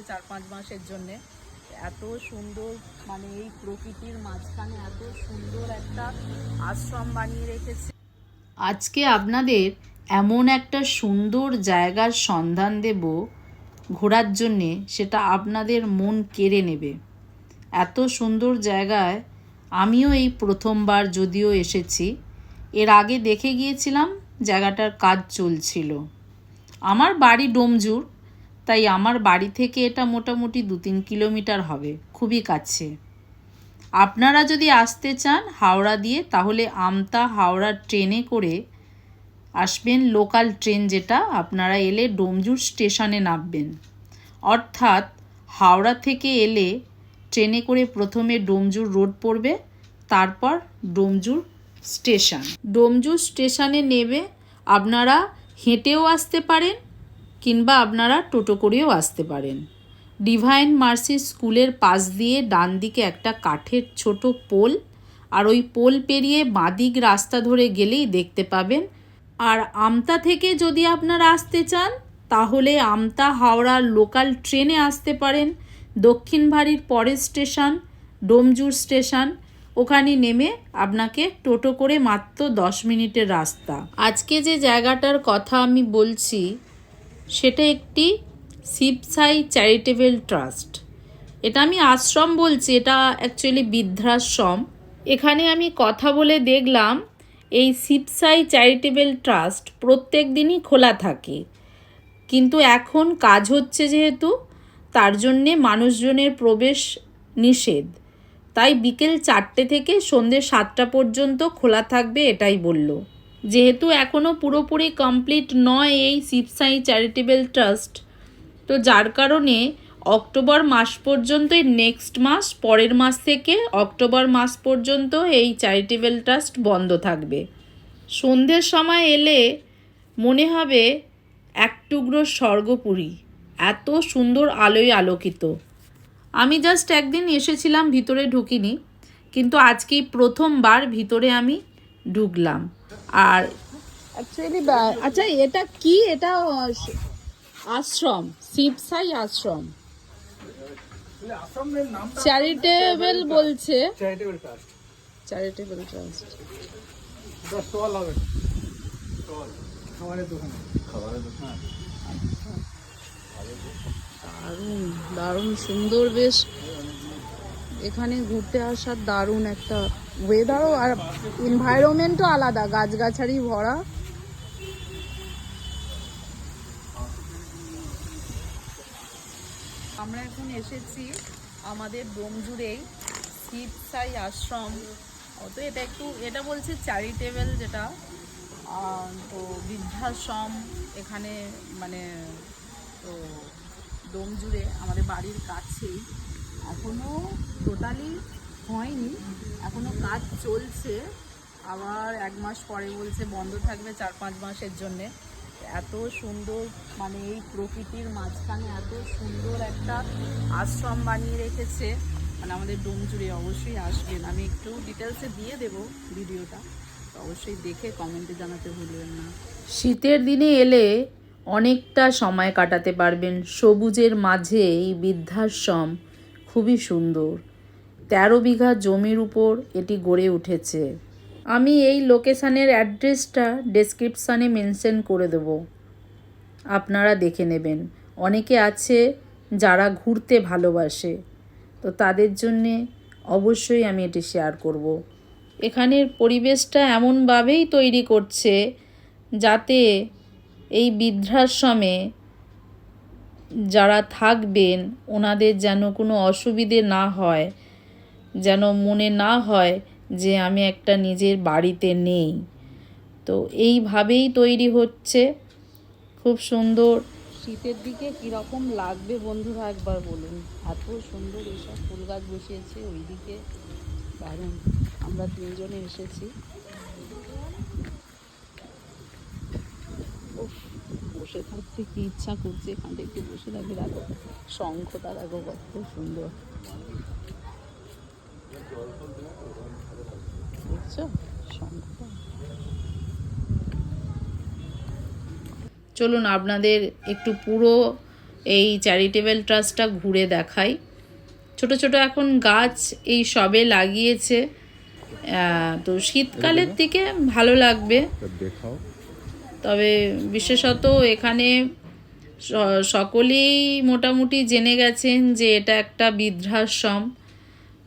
4-5 মাসের জন্যে। এত সুন্দর মানে এই প্রকৃতির মাঝখানে এত সুন্দর একটা আশ্রম বানিয়ে রেখেছে। আজকে আপনাদের এমন একটা সুন্দর জায়গার সন্ধান দেব ঘোরার জন্যে, সেটা আপনাদের মন কেড়ে নেবে। এত সুন্দর জায়গায় আমিও এই প্রথমবার যদিও এসেছি, এর আগে দেখে গিয়েছিলাম, জায়গাটার কাজ চলছিল। আমার বাড়ি ডোমজুর, তাই আমার বাড়ি থেকে এটা মোটামুটি 2-3 কিলোমিটার হবে, খুবই কাছে। আপনারা যদি আসতে চান হাওড়া দিয়ে, তাহলে আমতা হাওড়া ট্রেনে করে আসবেন, লোকাল ট্রেন যেটা, আপনারা এলে ডোমজুর স্টেশনে নামবেন। অর্থাৎ হাওড়া থেকে এলে ট্রেনে করে প্রথমে ডোমজুর রোড পড়বে, তারপর ডোমজুর স্টেশন। ডোমজুর স্টেশনে নেমে আপনারা হেঁটেও আসতে পারেন, কিংবা আপনারা টোটো করেও আসতে পারেন। ডিভাইন মার্সি স্কুলের পাশ দিয়ে ডান দিকে একটা কাঠের ছোট পোল, আর ওই পোল পেরিয়ে বাঁদিক রাস্তা ধরে গেলেই দেখতে পাবেন। আর আমতা থেকে যদি আপনারা আসতে চান, তাহলে আমতা হাওড়ার লোকাল ট্রেনে আসতে পারেন। দক্ষিণ ভাড়ির পরের স্টেশন ডোমজুর স্টেশন, ওখানে নেমে আপনাকে টোটো করে মাত্র 10 মিনিটের রাস্তা। আজকে যে জায়গাটার কথা আমি বলছি সেটা একটি শিবসাই চ্যারিটেবল ট্রাস্ট। এটা আমি আশ্রম বলছি, এটা অ্যাকচুয়ালি বৃদ্ধাশ্রম। এখানে আমি কথা বলে দেখলাম এই শিবসাই চ্যারিটেবল ট্রাস্ট প্রত্যেক দিনই খোলা থাকে, কিন্তু এখন কাজ হচ্ছে যেহেতু, তার জন্যে মানুষজনের প্রবেশ নিষেধ, তাই বিকেল 4টে থেকে সন্ধ্যে 7টা পর্যন্ত খোলা থাকবে এটাই বলল। যেহেতু এখনও পুরোপুরি কমপ্লিট নয় এই শিবসাই চ্যারিটেবল ট্রাস্ট, তো যার কারণে অক্টোবর মাস পর্যন্ত, নেক্সট মাস পরের মাস থেকে অক্টোবর মাস পর্যন্ত এই চ্যারিটেবল ট্রাস্ট বন্ধ থাকবে। সন্ধ্যের সময় এলে মনে হবে এক টুকরো স্বর্গপুরী, এত সুন্দর আলোয় আলোকিত। আমি জাস্ট একদিন এসেছিলাম, ভিতরে ঢুকিনি, কিন্তু আজকেই প্রথমবার ভিতরে আমি ঢুকলাম। আর অ্যাকচুয়ালি আচ্ছা, এটা কি? এটা আশ্রম, শিবসাই আশ্রম চ্যারিটেবল বলছে, charitable trust, charitable trust. Stall হবে, স্টল, খাবারের দোকান, খাবারের দোকান। দারুণ দারুণ সুন্দর, বেশ এখানে ঘুরতে আসার দারুণ একটা ওয়েদারও, আর এনভায়রনমেন্টও আলাদা, গাছগাছালি ভরা। আমরা এখন এসেছি আমাদের ডোমজুরেই শিবসাই আশ্রম। তো এটা বলছে চ্যারিটেবল, যেটা তো বৃদ্ধাশ্রম এখানে, মানে তো ডোমজুড়ে আমাদের বাড়ির কাছেই। এখনও টোটালি হয়নি, এখনও কাজ চলছে। আবার 1 মাস পরে বলছে বন্ধ থাকবে 4-5 মাসের জন্যে। এত সুন্দর মানে এই প্রকৃতির মাঝখানে এত সুন্দর একটা আশ্রম বানিয়ে রেখেছে, মানে আমাদের ডোমজুড়ে। অবশ্যই আসবেন, আমি একটু ডিটেলসে দিয়ে দেবো ভিডিওটা, তো অবশ্যই দেখে কমেন্টে জানাতে ভুলবেন না। শীতের দিনে এলে অনেকটা সময় কাটাতে পারবেন সবুজের মাঝে। এই বৃদ্ধাশ্রম খুবই সুন্দর, 13 বিঘা জমির উপর এটি গড়ে উঠেছে। আমি এই লোকেশানের অ্যাড্রেসটা ডেসক্রিপশানে মেনশন করে দেব, আপনারা দেখে নেবেন। অনেকে আছে যারা ঘুরতে ভালোবাসে, তো তাদের জন্যে অবশ্যই আমি এটি শেয়ার করব। এখানের পরিবেশটা এমনভাবেই তৈরি করছে যাতে এই বৃদ্ধাশ্রমে যারা থাকবেন ওনাদের যেন কোনো অসুবিধে না হয়, যেন মনে না হয় যে আমি একটা নিজের বাড়িতে নেই। তো এইভাবেই তৈরি হচ্ছে, খুব সুন্দর। শীতের দিকে কীরকম লাগবে বন্ধুরা একবার বলুন, এত সুন্দর এসব ফুল গাছ বসিয়েছে ওইদিকে, দারুণ। আমরা 3 জনে এসেছি। বসে থাকতে কি ইচ্ছা করছে, এখানটা একটু বসে থাকি। দেখো শঙ্খটা, দেখো কত সুন্দর, দেখছো শঙ্খটা। চলুন আপনাদের একটু পুরো এই চ্যারিটেবল ট্রাস্টটা ঘুরে দেখাই। ছোট ছোট এখন গাছ এই সবে লাগিয়েছে, তো শীতকালের দিকে ভালো লাগবে। তবে বিশেষত এখানে সকলেই মোটামুটি জেনে গেছেন যে এটা একটা বৃদ্ধাশ্রম।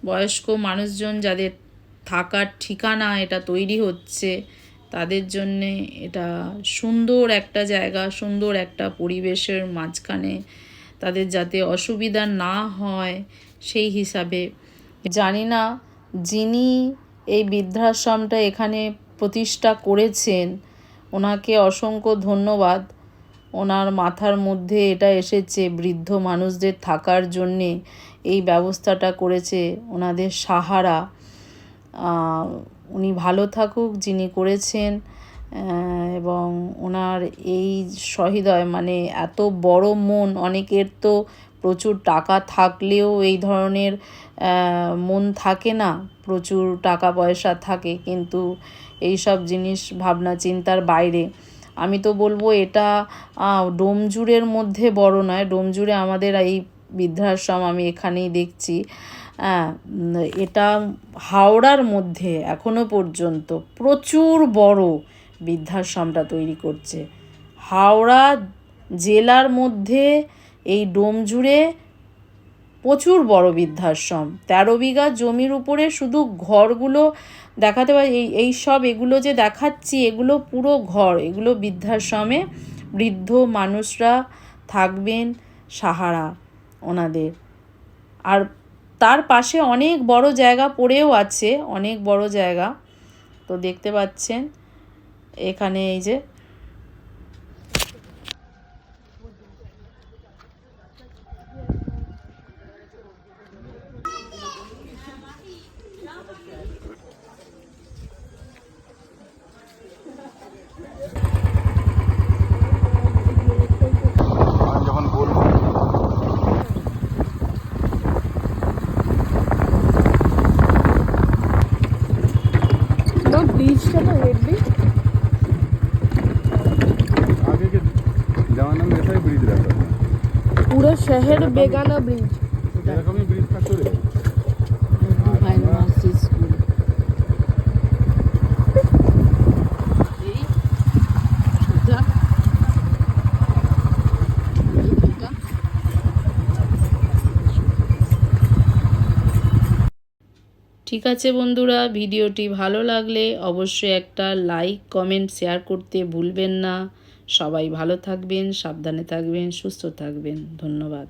বয়স্ক মানুষজন যাদের থাকার ঠিকানা এটা তৈরি হচ্ছে, তাদের জন্যে এটা সুন্দর একটা জায়গা, সুন্দর একটা পরিবেশের মাঝখানে তাদের যাতে অসুবিধা না হয় সেই হিসাবে। জানি না যিনি এই বৃদ্ধাশ্রমটা এখানে প্রতিষ্ঠা করেছেন, ওনাকে অসংখ্য ধন্যবাদ। ওনার মাথার মধ্যে এটা এসেছে বৃদ্ধ মানুষদের থাকার জন্যে এই ব্যবস্থাটা করেছে, ওনাদের সাহারা। উনি ভালো থাকুক যিনি করেছেন, এবং ওনার এই সহৃদয় মানে এত বড় মন। অনেকের তো প্রচুর টাকা থাকলেও এই ধরনের মন থাকে না, প্রচুর টাকা পয়সা থাকে কিন্তু এই সব জিনিস ভাবনা চিন্তার বাইরে। আমি তো বলবো এটা ডোমজুড়ের মধ্যে বড় নয়, ডোমজুড়ে আমাদের এই বৃদ্ধাশ্রম আমি এখানেই দেখছি। এটা হাওড়ার মধ্যে এখনো পর্যন্ত প্রচুর বড় বৃদ্ধাশ্রমটা তৈরি করছে। হাওড়া জেলার মধ্যে এই ডোমজুড়ে প্রচুর বড় বৃদ্ধাশ্রম। 13 বিঘা জমির উপরে শুধু ঘরগুলো দেখাতে পারি। এই সব এগুলো যে দেখাচ্ছি এগুলো পুরো ঘর, এগুলো বৃদ্ধাশ্রমে বৃদ্ধ মানুষরা থাকবেন, সাহারা ওনাদের। আর তার পাশে অনেক বড় জায়গা পড়েও আছে, অনেক বড় জায়গা। তো দেখতে পাচ্ছেন এখানে এই যে ब्रिजটা तो हेवी आगे के जमाना में ऐसा ही ब्रिज रहता था, पूरा शहर बेगाना ब्रिज। एरकम ही ब्रिज था चले মোবাইল মার্সি স্কুল। এই সোজা এইটা। ঠিক আছে বন্ধুরা, ভিডিওটি ভালো লাগলে অবশ্যই একটা লাইক, কমেন্ট, শেয়ার করতে ভুলবেন না। সবাই ভালো থাকবেন, সাবধানে থাকবেন, সুস্থ থাকবেন। ধন্যবাদ।